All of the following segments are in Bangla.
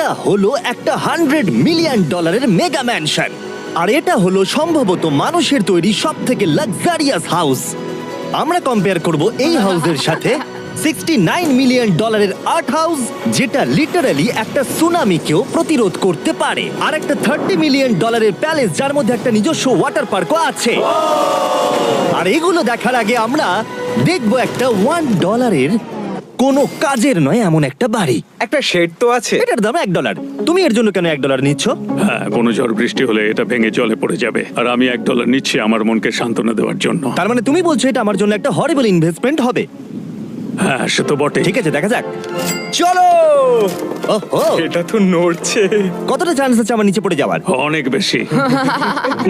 এটা হলো একটা $100 মিলিয়ন মেগা ম্যানশন। আর এটা হলো সম্ভবত মানুষের তৈরি সব থেকে লাক্সারিয়াস হাউস। আমরা কম্পেয়ার করব এই হাউসের সাথে $69 মিলিয়ন আর্ট হাউস, যেটা লিটারালি একটা সুনামিকেও প্রতিরোধ করতে পারে, আর একটা $30 মিলিয়ন প্যালেস যার মধ্যে একটা নিজস্ব ওয়াটার পার্কও আছে। আর এগুলো দেখার আগে আমরা দেখবো একটা $1 কোনো কাজের নয় এমন একটা বাড়ি। একটা শেড তো আছে। এটার দাম $1। তুমি এর জন্য কেন $1 নিচ্ছ? হ্যাঁ, কোনো ঝড় বৃষ্টি হলে এটা ভেঙে জলে পড়ে যাবে, আর আমি $1 নিচ্ছি আমার মনকে সান্ত্বনা দেওয়ার জন্য। তার মানে তুমি বলছো এটা আমার জন্য একটা হরিবল ইনভেস্টমেন্ট হবে? হ্যাঁ, সে তো বটে। ঠিক আছে, দেখা যাক। চলো। ওহো, এটা তো নড়ছে। কতটা চান্স আছে আমার নিচে পড়ে যাওয়ার? অনেক বেশি।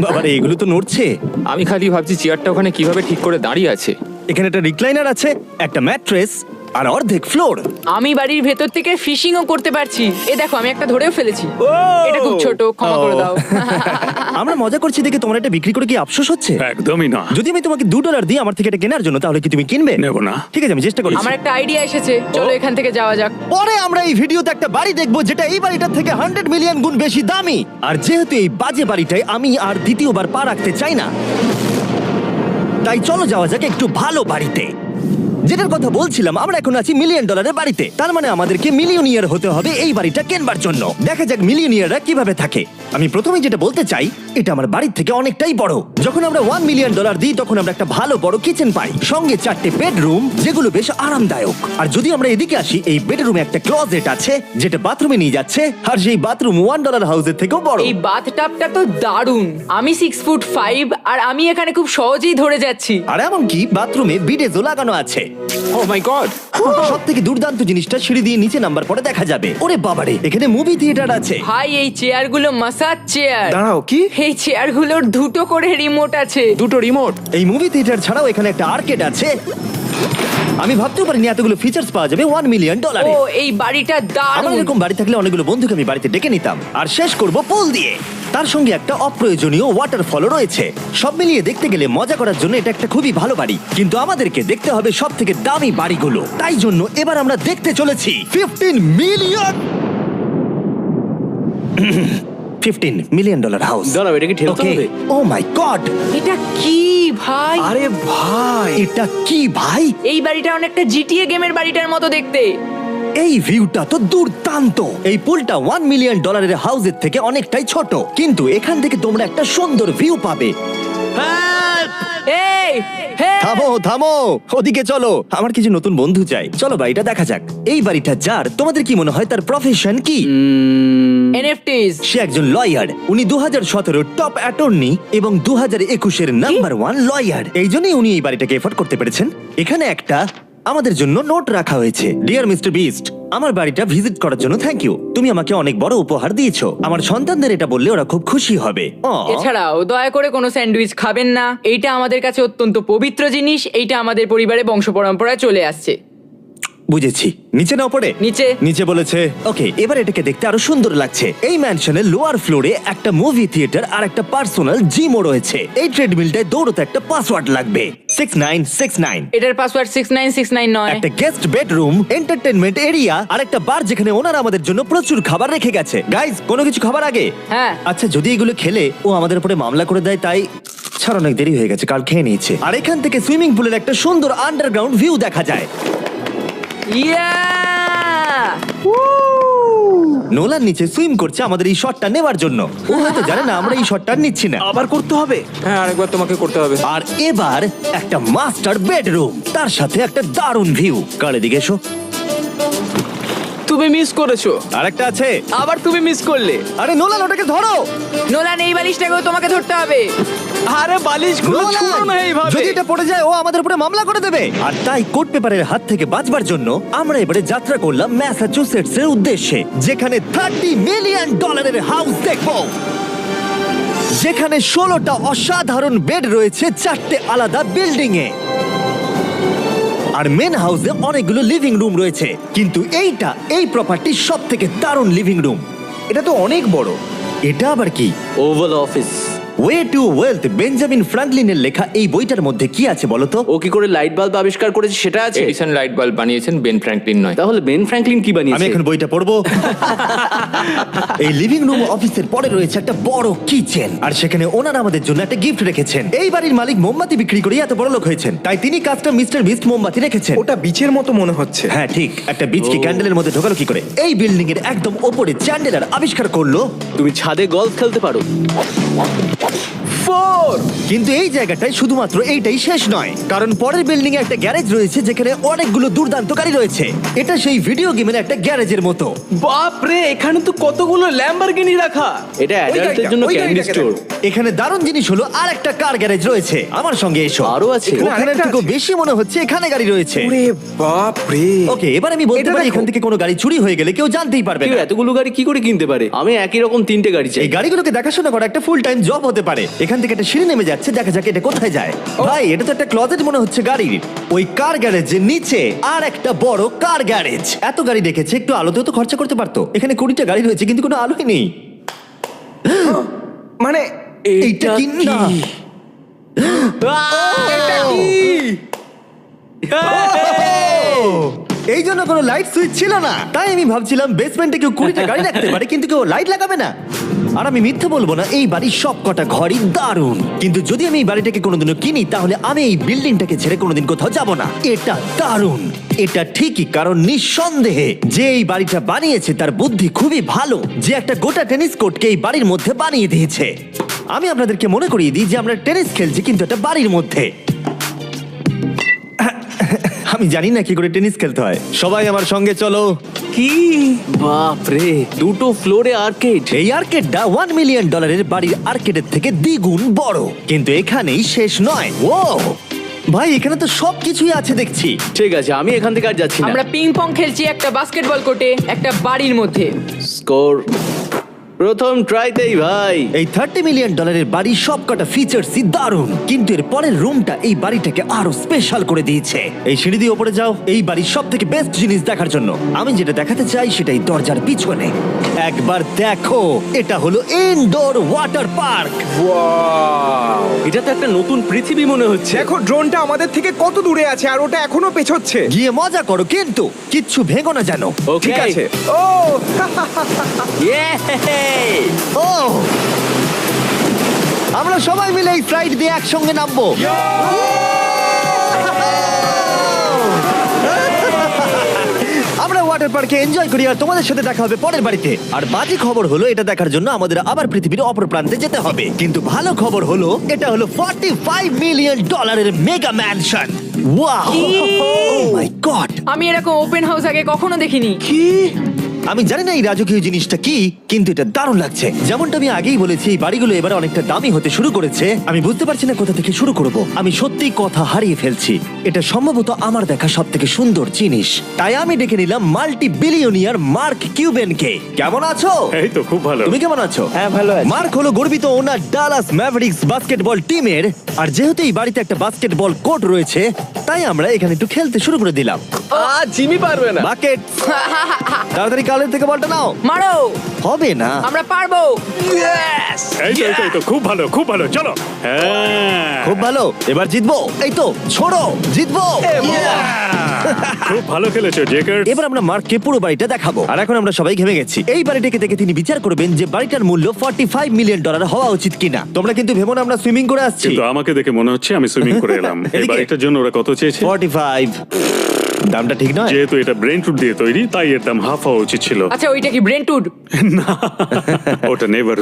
বাবারে, এগুলো তো নড়ছে। আমি খালি ভাবছি চেয়ারটা ওখানে কিভাবে ঠিক করে দাঁড়িয়ে আছে। এখানে একটা রিক্লাইনার আছে, একটা ম্যাট্রেস, আর অর্ধেক ফ্লোর। আমি বাড়ির ভেতর থেকে ফিশিংও করতে পারছি। এ দেখো, আমি একটা ধরেও ফেলেছি। এটা খুব ছোট, ক্ষমা করে দাও। আমরা মজা করছি দেখে তোমার এটা বিক্রি করে কি আফসোস হচ্ছে? একদমই না। যদি আমি তোমাকে $2 দিই আমার থেকে এটা কেনার জন্য, তাহলে কি তুমি কিনবে? নেব না। ঠিক আছে, আমি চেষ্টা করছি। আমার একটা আইডিয়া এসেছে, চলো এখান থেকে যাওয়া যাক। পরে আমরা এই ভিডিওতে একটা বাড়ি দেখবো যেটা এই বাড়িটার থেকে 100 মিলিয়ন গুণ বেশি দামি। আর যেহেতু এই বাজে বাড়িটায় আমি আর দ্বিতীয়বার পা রাখতে চাই না, তাই চলো যাওয়া যাক একটু ভালো বাড়িতে। যেটার কথা বলছিলাম, আমরা এখন আছি $1 মিলিয়ন বাড়িতে। তার মানে আমাদেরকে মিলিয়নিয়ার হতে হবে এই বাড়িটা কেনবার জন্য। দেখা যাক মিলিয়নিয়াররা কিভাবে থাকে। আমি প্রথমে যেটা বলতে চাই, এটা আমার বাড়ির থেকে অনেকটাই বড়। যখন আমরা $1 মিলিয়ন দিই তখন আমরা একটা ভালো বড় কিচেন পাই, সঙ্গে 4টে বেডরুম যেগুলো বেশ আরামদায়ক। আর যদি আমরা এদিকে আসি, এই বেডরুমে একটা ক্লোজেট আছে যেটা বাথরুমে নিয়ে যাচ্ছে, আর সেই বাথরুম $1 হাউসের থেকেও বড়। এই বাথটাবটা তো দারুণ। আমি 6'5" আর আমি এখানে খুব সহজেই ধরে যাচ্ছি। আর এমনকি বাথরুমে বিডেজও লাগানো আছে। ও মাই গড! সব থেকে দুর্দান্ত জিনিসটা, সিঁড়ি দিয়ে নিচে নাম্বার পরে দেখা যাবে। ওরে বাবারে, এখানে মুভি থিয়েটার আছে। ভাই, এই চেয়ারগুলো মাসাজ চেয়ার। দাঁড়াও, কি? এই চেয়ারগুলোর দুটো করে রিমোট আছে। দুটো রিমোট? এই মুভি থিয়েটার ছাড়াও এখানে একটা আর্কেড আছে। আমি ভাবতেও পারিনি এতগুলো ফিচার্স পাওয়া যাবে $1 মিলিয়ন। ও, এই বাড়িটা আমার দারুণ। এরকম বাড়ি থাকলে অনেকগুলো বন্ধুকে আমি বাড়িতে ডেকে নিতাম। আর শেষ করব পুল দিয়ে। তার সঙ্গে একটা অপ্রয়োজনীয় ওয়াটারফলও রয়েছে। সব মিলিয়ে দেখতে গেলে মজা করার জন্য এটা একটা খুবই ভালো বাড়ি, কিন্তু আমাদেরকে দেখতে হবে সব থেকে দামি বাড়িগুলো। তাই জন্য এবার আমরা দেখতে চলেছি $15 মিলিয়ন হাউস। দাঁড়াও, এটা কি ঠেলতে হবে? ও মাই গড, এটা কি ভাই? আরে ভাই, এটা কি ভাই? এই বাড়িটা অনেকটা জিটিএ গেমের বাড়িটার মতো দেখতে। এই ভিউটা তো দুর্দান্ত। এই পুলটা $1 মিলিয়ন হাউসের থেকে অনেকটাই ছোট, কিন্তু এখান থেকে তোমরা একটা সুন্দর ভিউ পাবে। এই, হে! থামো থামো, ওদিকে চলো। আমার কিছু নতুন বন্ধু চাই, চলো বাড়িটা দেখা যাক। এই বাড়িটা যার, তোমাদের কি মনে হয় তার প্রফেশন কি? NFTs। সে একজন লয়ার। উনি 2017 টপ অ্যাটর্নি এবং 2021 নাম্বার 1 লয়ার। এই জন্যই উনি এই বাড়িটাকে এফোর্ড করতে পেরেছেন। এখানে একটা আমাদের জন্য নোট রাখা হয়েছে। ডিয়ার মিস্টার বিস্ট, আমার বাড়িটা ভিজিট করার জন্য থ্যাংক ইউ। তুমি আমাকে অনেক বড় উপহার দিয়েছো। আমার সন্তানদের এটা বললে ওরা খুব খুশি হবে। এছাড়াও দয়া করে কোনো স্যান্ডউইচ খাবেন না। এইটা আমাদের কাছে অত্যন্ত পবিত্র জিনিস। এইটা আমাদের পরিবারে বংশ পরম্পরায় চলে আসছে। বুঝেছি, নিচে না পড়ে? নিচে। নিচে বলেছে। ওকে, এবার এটাকে দেখতে আরো সুন্দর লাগছে। এই ম্যানশনের লোয়ার ফ্লোরে একটা মুভি থিয়েটার আর একটা পার্সোনাল জিমও রয়েছে। এই ট্রেডমিলটায় দৌড়তে একটা পাসওয়ার্ড লাগবে, 6969। এটার পাসওয়ার্ড 6969 নয়। একটা গেস্ট বেডরুম, এন্টারটেইনমেন্ট এরিয়া আর একটা বার যেখানে ওনারা আমাদের জন্য প্রচুর খাবার রেখে গেছে। গাইজ, কোনো কিছু খাবার আগে? হ্যাঁ। আচ্ছা, যদি এগুলো খেলে ও আমাদের উপরে মামলা করে দেয়, তাই ছাড়, অনেক দেরি হয়ে গেছে, কাল খেয়ে নিয়েছে। আর এখান থেকে সুইমিং পুলের একটা সুন্দর আন্ডারগ্রাউন্ড ভিউ দেখা যায়। ইয়া! নোলান নিচে সুইম করছে আমাদের এই শটটা নেবার জন্য। ও হয়তো জানে না আমরা এই শটটা নিচ্ছি না। আবার করতে হবে? হ্যাঁ, আরেকবার তোমাকে করতে হবে। আর এবার একটা মাস্টার বেডরুম, তার সাথে একটা দারুণ ভিউ। কার এদিকে এসো। তুমি মিস করেছো। আর একটা আছে। আবার তুমি মিস করলে। আরে নোলান, ওটাকে ধরো। নোলান, এই বালিশটাকেও তোমাকে ধরতে হবে। আরে বালিশগুলো নোলান, ছুঁড়ো না এইভাবে। যদি এটা পড়ে যায় ও আমাদের উপরে মামলা করে দেবে। আর তাই কোর্ট পেপারের হাত থেকে বাঁচবার জন্য আমরা এবারে যাত্রা করলাম ম্যাসাচুসেটস এর উদ্দেশ্যে, যেখানে $30 মিলিয়ন হাউস দেখবো, যেখানে 16টা অসাধারণ বেড রয়েছে 4টে আলাদা বিল্ডিং এ। আর মেন হাউসে অনেকগুলো লিভিং রুম রয়েছে, কিন্তু এইটা এই প্রপার্টির সব থেকে দারুণ লিভিং রুম। এটা তো অনেক বড়। এটা আবার কি? Oval Office. Way to wealth Benjamin ফ্রাঙ্কলিনের লেখা এই বইটার মধ্যে কি আছে বলো তো? ও কি করে লাইট বাল্ব আবিষ্কার করেছে সেটা আছে? এডিসন লাইট বাল্ব বানিয়েছেন, বেন ফ্র্যাঙ্কলিন নয়। তাহলে বেন ফ্র্যাঙ্কলিন কি আমি বানিয়েছে? এখন বইটা পড়বো। এই লিভিং রুম অফিসের পরে রয়েছে একটা বড় কিচেন, আর সেখানে ওনারা আমাদের জন্য একটা গিফট রেখেছেন। এই বাড়ির মালিক মোমবাতি বিক্রি করে এত বড় লোক হয়েছেন, তাই তিনি কাজটা মিস্টার বিস্ট মোমবাতি রেখেছেন। ওটা বিচের মতো মনে হচ্ছে। হ্যাঁ ঠিক, একটা বীজকে ক্যান্ডেলের মধ্যে ঢোকালো কি করে? এই বিল্ডিং এর একদম ওপরে চ্যান্ডেলার আবিষ্কার করলো, তুমি ছাদে গলফ খেলতে পারো। কিন্তু এই জায়গাটায় শুধুমাত্র এইটাই শেষ নয়, কারণ পরের বিল্ডিং এ একটা গ্যারেজ রয়েছে যেখানে অনেকগুলো দুর্দান্ত গাড়ি রয়েছে। এটা সেই ভিডিও গেমের একটা গ্যারেজের মতো। বাপ রে, এখানে তো কতগুলো ল্যাম্বরগিনি রাখা। এটা অ্যাডাল্টদের জন্য ওই ক্যান্ডি গাড়িটাকে স্টোর। দেখো। এখানে দারুণ জিনিস হলো আর একটা কার গ্যারেজ রয়েছে। আমার সঙ্গে এসো। আরো আছে? ওখানের আরেকটা থেকেও আছে? বেশি মনে হচ্ছে এখানে গাড়ি রয়েছে। ওরে বাপ রে। ওকে, এবার আমি বলতে এটা পারি দেখো। এখান থেকে কোনো গাড়ি চুরি হয়ে গেলে কেউ জানতেই পারবে কেউ না। এতগুলো গাড়ি কি করে কিনতে পারে? আমি একই রকম 3টে গাড়ি চাই। এই গাড়িগুলোকে দেখাশোনা করা একটা ফুল টাইম জব হতে পারে। এখান থেকে একটা সিঁড়ি নেমে যাচ্ছে, দেখা যাক এটা কোথায় যায়। ভাই, এটা তো একটা ক্লজেট মনে হচ্ছে গাড়ির। ওই কার গ্যারেজের নিচে আর একটা বড় কার গ্যারেজ। এত গাড়ি রেখেছে, একটু আলোতেও তো খরচা করতে পারতো। এখানে 20টা গাড়ি রয়েছে কিন্তু কোনো আলোই নেই। মানে এইটা কি না? এই জন্য কোনো লাইট সুইচ ছিল না, তাই আমি ভাবছিলাম বেসমেন্টে কেউ 20টা গাড়ি রাখতে পারে কিন্তু কেউ লাইট লাগাবে না। আর আমি মিথ্যে বলবো না, এই বাড়ির সব কটা ঘরই দারুণ। কিন্তু যদি আমি এই বাড়িটাকে কোনোদিনও কিনি তাহলে আমি এই বিল্ডিংটাকে ছেড়ে কোনোদিন কোথাও যাব না। এটা দারুণ, এটা ঠিকই, কারণ নিঃসন্দেহে যে এই বাড়িটা বানিয়েছে তার বুদ্ধি খুবই ভালো, যে একটা গোটা টেনিস কোর্টকে এই বাড়ির মধ্যে বানিয়ে দিয়েছে। আমি আপনাদেরকে মনে করিয়ে দিই যে আমরা টেনিস খেলছি কিন্তু একটা বাড়ির মধ্যে। আমি জানি না কি করে টেনিস খেলতে হয়। সবাই আমার সঙ্গে চলো। কি বাপ রে, 2টো ফ্লোরে আর্কেড। এই আর্কেডটা $1 মিলিয়ন বাড়ির আর্কেডের থেকে দ্বিগুণ বড়। কিন্তু এখানেই শেষ নয়। ও ভাই, এখানে তো সবকিছুই আছে দেখছি। ঠিক আছে, আমি এখান থেকে আর যাচ্ছি না। আমরা পিং পং খেলছি একটা বাস্কেটবল কোর্টে, একটা বাড়ির মধ্যে। স্কোর প্রথম ট্রাইতেই ভাই। এই $30 মিলিয়ন বাড়ির সবকটা ফিচার্সই দারুণ, কিন্তু এর পরের রুমটা এই বাড়িটাকে আরো স্পেশাল করে দিয়েছে। এই সিঁড়ি দিয়ে উপরে যাও এই বাড়ির সব থেকে বেস্ট জিনিস দেখার জন্য। আমি যেটা দেখাতে চাই সেটাই দরজার পিছনে। একবার দেখো, এটা হলো ইনডোর ওয়াটার পার্ক। ওয়াও। এটা তো একটা নতুন পৃথিবী মনে হচ্ছে। দেখো ড্রোনটা আমাদের থেকে কত দূরে আছে আর ওটা এখনো পেছচ্ছে। গিয়ে মজা করো, কিন্তু কিচ্ছু ভেঙো না জানো। ওকে ঠিক আছে। ও ও, আমরা সবাই মিলে এই ফ্লাইট দিয়ে একসঙ্গে নামবো। আমরা ওয়াটার পার্কে এনজয় করি আর তোমাদের সাথে দেখা হবে পরের বাড়িতে। আর বাজে খবর হলো, এটা দেখার জন্য আমাদের আবার পৃথিবীর অপর প্রান্তে যেতে হবে। কিন্তু ভালো খবর হলো, এটা হলো $45 মিলিয়ন মেগা ম্যানশন। ওয়াও, ও মাই গড! আমি এরকম ওপেন হাউস আগে কখনো দেখিনি। আমি জানি না এই রাজকীয় জিনিসটা কি, কিন্তু এটা দারুণ লাগছে। যেমনটা আমি আগেই বলেছি, এই বাড়িগুলো এবার অনেকটা দামি হতে শুরু করেছে। আমি বুঝতে পারছি না কোথা থেকে শুরু করব। আমি সত্যি কথা হারিয়ে ফেলছি। এটা সম্ভবত আমার দেখা সব থেকে সুন্দর জিনিস, তাই আমি ডেকে নিলাম মাল্টি বিলিয়নিয়ার মার্ক কিউবেনকে। কেমন আছো? এই তো খুব ভালো। তুমি কেমন আছো? হ্যাঁ, ভালো আছি। মার্ক হলো গর্বিত ওনার ডালাস ম্যাভরিক্স বাস্কেটবল টিমের। আর যেহেতু এই বাড়িতে একটা বাস্কেটবল কোর্ট রয়েছে, তাই আমরা এখানে একটু খেলতে শুরু করে দিলাম। জিমি পারবে না। বাকেট, তাড়াতাড়ি কালের থেকে বলটা নাও। মারো, হবে না। আমরা পারবো। এই তো খুব ভালো, খুব ভালো, চলো। হ্যাঁ, খুব ভালো, এবার জিতবো। এই তো ছোড়ো, জিতবো। খুব ভালো খেলেছো জেকার। এবার আমরা মার্ককে পুরো বাড়িটা দেখাবো। আর এখন আমরা সবাই ঘেমে গেছি। এই বাড়িটাকে দেখে তিনি বিচার করবেন যে বাড়িটার মূল্য $45 মিলিয়ন হওয়া উচিত কিনা। তোমরা কিন্তু ভেবো না আমরা সুইমিং করে আসছি। কিন্তু আমাকে দেখে মনে হচ্ছে আমি সুইমিং করে এলাম। এই এদিকে। বাড়িটার জন্য ওরা কত চেয়েছে? 45। দামটা ঠিক নয়। যেহেতু এটা ব্রেন ফুড দিয়ে তৈরি, তাই এর দাম হাফ হওয়া উচিত ছিল। আচ্ছা, ওইটা কি ব্রেন্টউড? ওটা নেভার।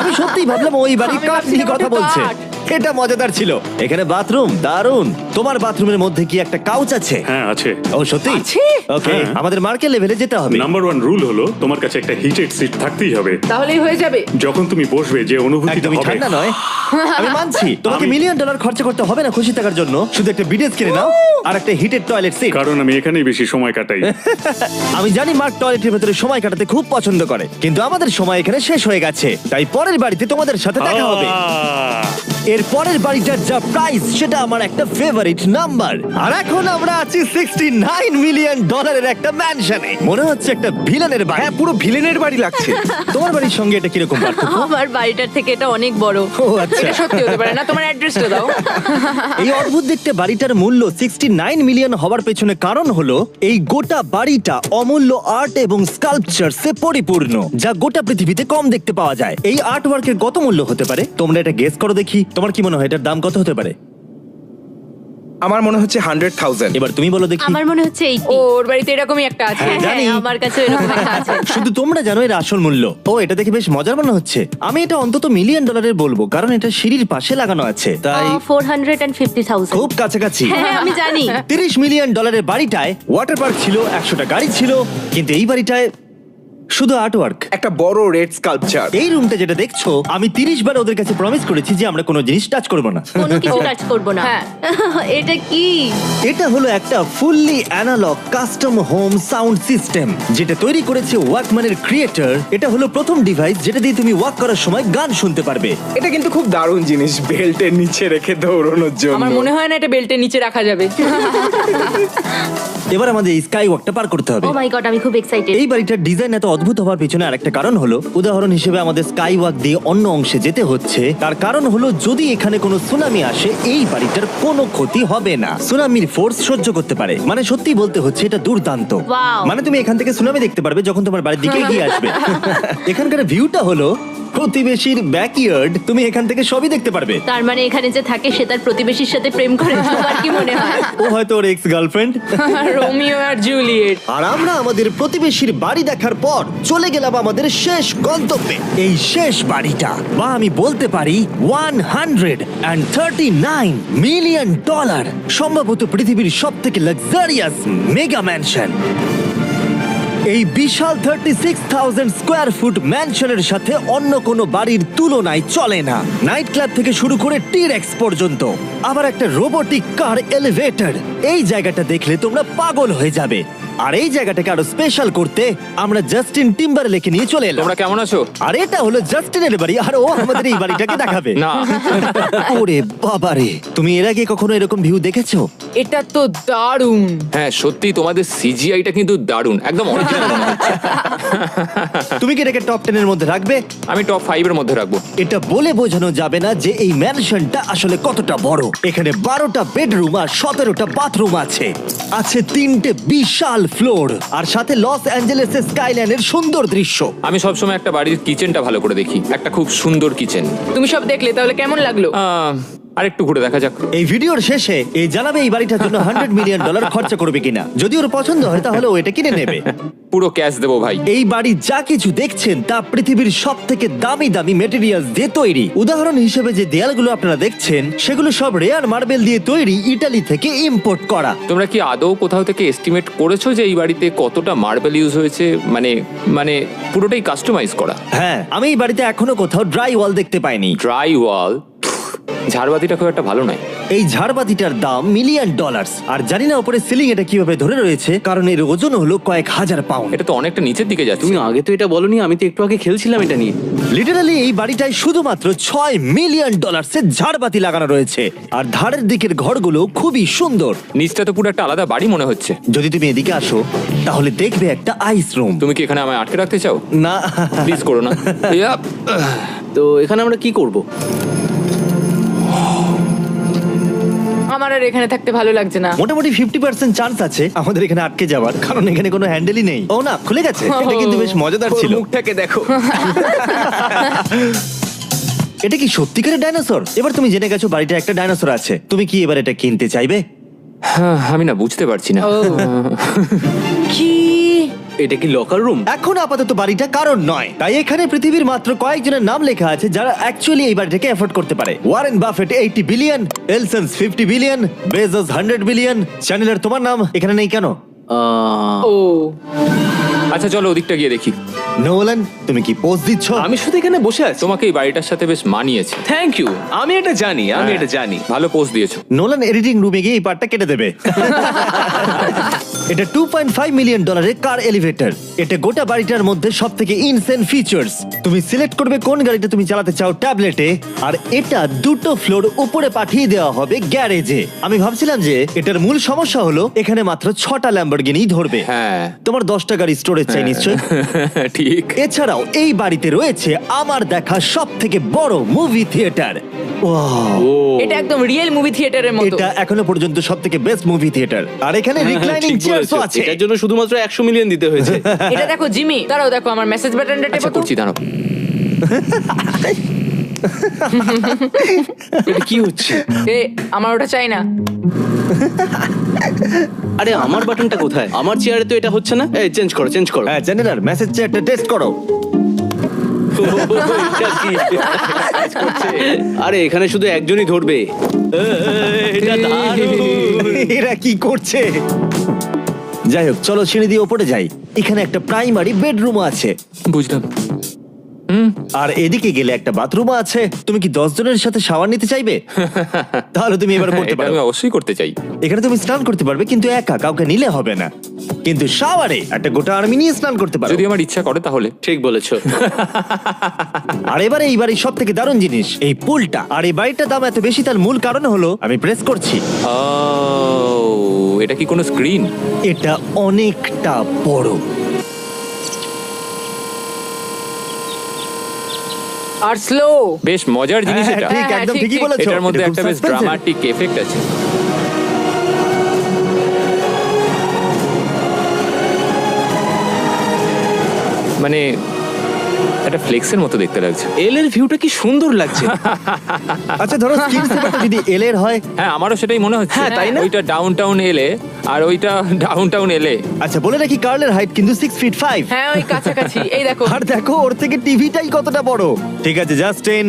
আমি সত্যিই ভাবলাম ওই বাড়ির আমি কাঠ নিয়ে ভাবছিলাম কথা ওটা বলছে। কাঠ। এটা মজাদার ছিল। এখানে বাথরুম দারুণ। তোমার বাথরুমের মধ্যে কি একটা কাউচ আছে? হ্যাঁ আছে। ও সত্যি? আছে? ওকে, হ্যাঁ। আমাদের মার্কেট লেভেলে যেতে হবে। নাম্বার 1 রুল হলো তোমার কাছে একটা হিটেড সিট থাকতেই হবে। তাহলেই হয়ে যাবে। যখন তুমি বসবে যে অনুভূতিটা একদমই হবে। ঠান্ডা নয়। আমি মানছি তোমাকে আমি- $1 মিলিয়ন খরচা করতে হবে না খুশি থাকার জন্য। শুধু একটা বিডেস কিনে নাও আর একটা হিটেড টয়লেট সিট। কারণ আমি এখানেই বেশি সময় কাটাই। আমি জানি মার্ক টয়লেটের ভেতরে সময় কাটাতে খুব পছন্দ করে, কিন্তু আমাদের সময় এখানে শেষ হয়ে গেছে। তাই পরের বাড়িতে তোমাদের সাথে দেখা হবে। এর এর পরের বাড়িটার যা প্রাইস সেটা আমার একটা ফেভারিট নাম্বার। আর এখন আমরা আছি $69 মিলিয়ন একটা ম্যানশনে। মনে হচ্ছে একটা ভিলেনের বাড়ি। হ্যাঁ, পুরো ভিলেনের বাড়ি লাগছে। তোমার বাড়ির সঙ্গে এটা কিরকম পার্থক্য? আমার বাড়িটার থেকে এটা অনেক বড়। ও আচ্ছা। এটা সত্যি হতে পারে না, তোমার অ্যাড্রেসটা দাও। এই অদ্ভুত দেখতে বাড়িটার মূল্য 69 মিলিয়ন হওয়ার পেছনে কারণ হলো এই গোটা বাড়িটা অমূল্য আর্ট এবং স্কাল্পচারসে পরিপূর্ণ, যা গোটা পৃথিবীতে কম দেখতে পাওয়া যায়। এই আর্ট ওয়ার্কের কত মূল্য হতে পারে তোমরা এটা গেস করো দেখি। তোমার কি মনে হয় এটার দাম কত হতে পারে? আমার মনে হচ্ছে 100,000। এবার তুমি বলো দেখি। আমার মনে হচ্ছে 80। ওর বাড়িতে এরকমই একটা আছে। হ্যাঁ, জানি। আমার কাছে এরকম একটা আছে। শুধু তোমরা জানো এর আসল মূল্য। ও, এটা দেখে বেশ মজার মনে হচ্ছে। আমি এটা অন্তত মিলিয়ন ডলারের বলবো, কারণ এটা সিঁড়ির পাশে লাগানো আছে, তাই 450,000। খুব কাছাকাছি। হ্যাঁ, আমি জানি। $30 মিলিয়ন বাড়িটায় ওয়াটার পার্ক ছিল, 100টা গাড়ি ছিল, কিন্তু এই বাড়িটায় শুধু আর্টওয়ার্ক। একটা বড় রেড স্কাল্পচার। এই রুমটা যেটা দেখছো, আমি 30 বার ওদের কাছে প্রমিস করেছি যে আমরা কোনো জিনিস টাচ করব না। কোনো কিছু টাচ করব না। হ্যাঁ। এটা কি? এটা হলো একটা fully analog custom home sound system যেটা তৈরি করেছে ওয়াকম্যানের ক্রিয়েটর। এটা হলো প্রথম ডিভাইস যেটা দিয়ে তুমি ওয়াক করার সময় গান শুনতে পারবে। এটা কিন্তু খুব দারুণ জিনিস, বেল্টের নিচে রেখে দৌড়ানোর জন্য। আমার মনে হয় না এটা বেল্টের নিচে রাখা যাবে। এবার আমাদের এই স্কাই ওয়াকটা পার করতে হবে। ও মাই গড, আমি খুব এক্সাইটেড। এই বাড়িটার ডিজাইন এত অদ্ভুত হওয়ার পিছনে আরেকটা কারণ হলো, উদাহরণ হিসেবে আমাদের স্কাই ওয়াক দিয়ে অন্য অংশে যেতে হচ্ছে। তার কারণ হলো যদি এখানে কোনো সুনামি আসে এই বাড়িটার কোনো ক্ষতি হবে না। সুনামির ফোর্স সহ্য করতে পারে। মানে সত্যি বলতে হচ্ছে এটা দুর্দান্ত। Wow. মানে তুমি এখান থেকে সুনামি দেখতে পারবে যখন তোমার বাড়ির দিকে এগিয়ে আসবে। এখানকার ভিউটা হলো প্রতিবেশীর ব্যাকইয়ার্ড। তুমি এখান থেকে সবই দেখতে পারবে। তার মানে এখানে যে থাকে সে তার প্রতিবেশীর সাথে প্রেম করে, তোমার কি মনে হয়? ও হয়তো ওর এক্স গার্লফ্রেন্ড। রোমিও আর জুলিয়েট। আর আমরা আমাদের প্রতিবেশীর বাড়ি দেখার পর চলে গেলাম আমাদের শেষ গন্তব্যে। এই শেষ বাড়িটা, বা আমি বলতে পারি $139 মিলিয়ন, সম্ভবত পৃথিবীর সব থেকে লাক্সারিয়াস মেগা ম্যানশন। এই বিশাল 36,000 স্কোয়ার ফুট ম্যানশনের সাথে অন্য কোনো বাড়ির তুলনায় চলে না। নাইট ক্লাব থেকে শুরু করে টিরেক্স পর্যন্ত, আবার একটা রোবোটিক কার এলিভেটর। এই জায়গাটা দেখলে তোমরা পাগল হয়ে যাবে। আর এই জায়গাটাকে আরো স্পেশাল করতে আমরা জাস্টিন টিম্বারলেকে নিয়ে চলে এলাম। তোমরা কেমন আছো? আর এটা হলো জাস্টিনের বাড়ি, আর ও আমাদের এই বাড়িটাকে দেখাবে। না। ওরে বাবারে, তুমি এর আগে কখনো এরকম ভিউ দেখেছো? এটা তো দারুণ। হ্যাঁ সত্যি, তোমাদের সিজিআইটা কিন্তু দারুণ, একদম অরিজিনাল মনে হচ্ছে। তুমি কি এটাকে টপ 10 এর মধ্যে রাখবে? আমি টপ 5 এর মধ্যে রাখবো। এটা বলে বোঝানো যাবে না যে এই ম্যানশনটা আসলে কতটা বড়। এখানে 12টা বেডরুম আর 17টা বাথরুম আছে। আছে 3টে বিশাল ফ্লোর, আর সাথে লস অ্যাঞ্জেলেসের স্কাইলাইনের সুন্দর দৃশ্য। আমি সবসময় একটা বাড়ির কিচেনটা ভালো করে দেখি, একটা খুব সুন্দর কিচেন। তুমি সব দেখলে, তাহলে কেমন লাগলো? আরেকটু ঘুরে দেখা যাক। এই ভিডিওর শেষে এই জানাবে এই বাড়িটার জন্য $100 মিলিয়ন খরচা করবে কিনা। যদি ওর পছন্দ হয় তাহলে ও এটা কিনে নেবে। পুরো ক্যাশ দেবো ভাই। এই বাড়ি যা কিছু দেখছেন তা পৃথিবীর সব থেকে দামি দামি মেটেরিয়ালস দিয়ে তৈরি। উদাহরণ হিসেবে যে দেয়ালগুলো আপনারা দেখছেন সেগুলো সব রেয়ার মার্বেল দিয়ে তৈরি, ইতালি থেকে ইম্পোর্ট করা। তোমরা কি আদৌ কোথাও থেকে এস্টিমেট করেছো যে এই বাড়িতে কতটা মার্বেল ইউজ হয়েছে? মানে পুরোটাই কাস্টমাইজ করা। হ্যাঁ, আমি এই বাড়িতে এখনো কোথাও ড্রাই ওয়াল দেখতে পাইনি। ড্রাই ওয়াল? ঝাড়বাতিটা খুব একটা ভালো নয়। এই ঝাড়বাতিটার দাম $1 মিলিয়ন। আর জানি না উপরে সিলিং এটা কিভাবে ধরে রয়েছে, কারণ এর ওজন হলো কয়েক হাজার পাউন্ড। এটা তো অনেকটা নিচের দিকে যাচ্ছে। তুমি আগে তো এটা বলনি, আমি তো একটু আগে খেলছিলাম এটা নিয়ে। লিটারালি এই বাড়িটায় শুধুমাত্র $6 মিলিয়ন ঝাড়বাতি লাগানো রয়েছে। আর ধারের দিকের ঘরগুলো খুবই সুন্দর। নিচটা তো পুরো একটা আলাদা বাড়ি মনে হচ্ছে। যদি তুমি এদিকে আসো তাহলে দেখবে একটা আইস রুম। তুমি কি এখানে আমায় আটকে রাখতে চাও? না, প্লিজ করো না। ইয়াপ। তো এখানে আমরা কি করব? আমার আর এখানে থাকতে ভালো লাগছে না। মোটামুটি 50% চান্স আছে আমাদের এখানে আটকে যাওয়ার, কারণ এখানে কোনো হ্যান্ডেলই নেই। ও না, খুলে গেছে। এটা কিন্তু বেশ মজাদার ছিল। ওর মুখটাকে দেখো। এটা কি সত্যিকারের ডাইনোসর? এবার তুমি জেনে গেছো বাড়িটা একটা ডাইনোসর আছে। তুমি কি এবার এটা কিনতে চাইবে? আমি না বুঝতে পারছি না। কি? এটা কি লকার রুম? এখন আপাতত বাড়িটা কারণ নয়, তাই এখানে পৃথিবীর মাত্র কয়েকজনের নাম লেখা আছে যারা অ্যাকচুয়ালি এই বাড়িটাকে এফোর্ড করতে পারে। Warren Buffett 80 billion, এলসন্স 50 billion, Bezos 100 billion. চ্যানেলের তোমার নাম এখানে নেই কেন? ও আচ্ছা চলো ওদিকটা গিয়ে দেখি। নোলান, তুমি কি পোজ দিচ্ছ? আমি শুধু এখানে বসে আছি। তোমাকে এই বাড়িটার সাথে বেশ মানিয়েছে। Thank you. আমি এটা জানি, আমি এটা জানি। ভালো পোস্ট দিয়েছো। নোলান এডিটিং রুমে গিয়ে এই পার্টটা কেটে দেবে। এটা $2.5 মিলিয়ন কার এলিভেটর। এটা গোটা বাড়িটার মধ্যে সব থেকে ইনসেন ফিচার্স। তুমি সিলেক্ট করবে কোন গাড়িটা তুমি চালাতে চাও ট্যাবলেটে, আর এটা 2টো ফ্লোর উপরে পাঠিয়ে দেওয়া হবে গ্যারেজে। আমি ভাবছিলাম যে এটার মূল সমস্যা হলো এখানে মাত্র 6টা ল্যাম্বরগিনি ধরবে। হ্যাঁ। তোমার 10টা গাড়ি স্টোরেজ চাই নিশ্চয়ই। ঠিক। এছাড়াও এই বাড়িতে রয়েছে আমার দেখা সব থেকে বড় মুভি থিয়েটার। এটা একদম রিয়েল মুভি থিয়েটারের মতো। এটা এখনো পর্যন্ত সব থেকে বেস্ট মুভি থিয়েটার। আর এখানে রিক্লাইনিং ঠিক চেয়ারও বলেছো। আছে। এটার জন্য শুধুমাত্র 100 মিলিয়ন দিতে হয়েছে। এটা দেখো জিমি, দাঁড়াও দেখো আমার মেসেজ বাটনটা টেপো আচ্ছা তো। করছি, দাঁড়াও। এটা কি হচ্ছে? এ আমার ওটা চাই না। আরে আমার বাটনটা কোথায়? আমার চেয়ারে তো এটা হচ্ছে না। এই চেঞ্জ করো, চেঞ্জ করো। হ্যাঁ চ্যানেলার মেসেজ চেয়ারটা টেস্ট করো। এটা কি? আরে এখানে শুধু একজনই ধরবে। এটা দারুণ। এরা কি করছে? যাই হোক, চলো সিঁড়ি দিয়ে ওপরে যাই। এখানে একটা প্রাইমারি বেডরুম আছে, বুঝলাম। আর এদিকে গেলে একটা বাথরুমও আছে। তুমি কি 10 জনের সাথে শাওয়ার নিতে চাইবে? তাহলে তুমি এবার করতে এটা পারো। আমি অবশ্যই করতে চাই। এখানে তুমি স্নান করতে পারবে, কিন্তু একা, কাউকে নিলে হবে না। কিন্তু শাওয়ারে একটা গোটা আর্মি নিয়ে স্নান করতে পারো। যদি আমার ইচ্ছা করে তাহলে। ঠিক বলেছো। আর এবারে এই বাড়ির সব থেকে দারুণ জিনিস এই পুলটা। আর এই বাড়িটার দাম এত বেশি তার মূল কারণ হলো, আমি প্রেস করছি, ও, এটা কি কোনো স্ক্রিন? এটা অনেকটা বড়। আর স্লো। বেশ মজার জিনিস হ্যাঁ, এটা। ঠিক, হ্যাঁ, একদম ঠিক, ঠিকই ঠিক। বলেছো। এটার মধ্যে এটা খুব একটা বেশ suspense-এর। ড্রামাটিক এফেক্ট আছে। মানে একটা ফ্লেক্সের মতো দেখতে লাগছে। এল এর ভিউটা কি সুন্দর লাগছে। আচ্ছা ধরো স্কিন সেভারটা যদি এল এর হয়। হ্যাঁ, আমারও সেটাই মনে হচ্ছে। হ্যাঁ, তাই না? ওইটা ডাউন টাউন এলে আর ওইটা ডাউন টাউন এলে। আচ্ছা বলে রাখি, কার্লের হাইট কিন্তু 6'5". হ্যাঁ ওই কাছাকাছি। এই দেখো। আর দেখো ওর থেকে টিভিটাই কতটা বড়। ঠিক আছে জাস্টিন,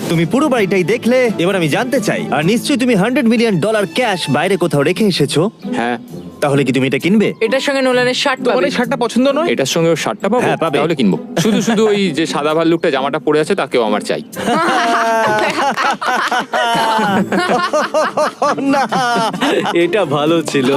তুমি পুরো বাড়িটাই দেখলে। এবার আমি জানতে চাই, আর নিশ্চয়ই তুমি $100 মিলিয়ন ক্যাশ বাইরে কোথাও রেখে এসেছো, হ্যাঁ, তাহলে কি তুমি এটা কিনবে? এটার সঙ্গে নোলানের শার্ট তোমার পাবে। এই শার্টটা পছন্দ নয়? এটার সঙ্গে ওর শার্টটা পাবো? হ্যাঁ, পাবে। তাহলে কিনবো। শুধু শুধু ওই যে সাদা ভাল্লুকটা জামাটা পরে আছে তাকেও আমার চাই। না এটা ভালো ছিল।